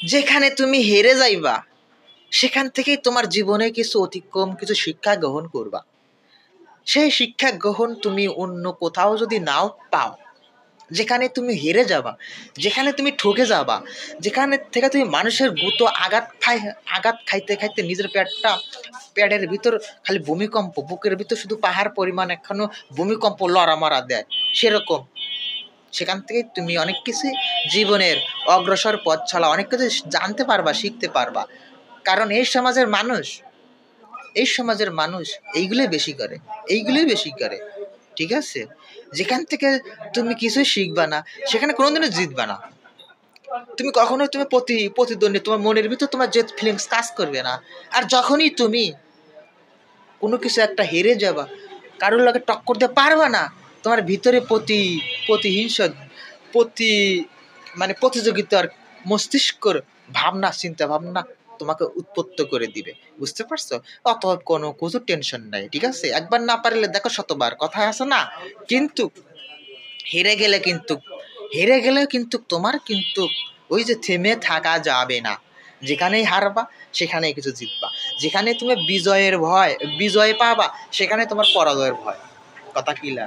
যেখানে তুমি হেরে যাইবা সেখান থেকেই তোমার জীবনে কিছু অতিক্রম, কিছু শিক্ষা গ্রহণ করবা। সেই শিক্ষা গ্রহণ তুমি অন্য কোথাও যদি নাও পাও, যেখানে তুমি হেরে যাবা, যেখানে তুমি ঠকে যাবা, যেখানে থেকে তুমি মানুষের গুঁতো আঘাত খাইতে খাইতে নিজের প্যাডের ভিতর খালি ভূমিকম্প, বুকের ভিতর শুধু পাহাড় পরিমাণ এখনো ভূমিকম্প লড়ামড়া দেয়, সেরকম সেখান থেকে তুমি অনেক কিছু জীবনের অগ্রসর পথ চলা, অনেক কিছু জানতে পারবা, শিখতে পারবা। কারণ এই সমাজের মানুষ এইগুলোই বেশি করে, ঠিক আছে? যেখান থেকে তুমি কিছু শিখবা না, সেখানে কোনোদিনও জিতবা না। তুমি কখনোই তুমি প্রতিদ্বন্দ্বী, তোমার মনের ভিতর তোমার যে ফিলিংস কাজ করবে না। আর যখনই তুমি কোনো কিছু একটা হেরে যাবা, কারোর লগে টক্কর দিতে পারবা না, তোমার ভিতরে প্রতিহিংসা, প্রতি মানে প্রতিযোগিতার মস্তিষ্কর চিন্তা ভাবনা তোমাকে উৎপত্ত করে দিবে, বুঝতে পারছো? অত কোনো কিছু টেনশন নাই, ঠিক আছে? একবার না পারলে দেখো শতবার, কথা আছে না? কিন্তু হেরে গেলে কিন্তু তোমার কিন্তু ওই যে থেমে থাকা যাবে না। যেখানেই হারবা সেখানেই কিছু জিতবা, যেখানে তুমি বিজয় পাবা সেখানে তোমার পরাজয়ের ভয়। কথা কিলা?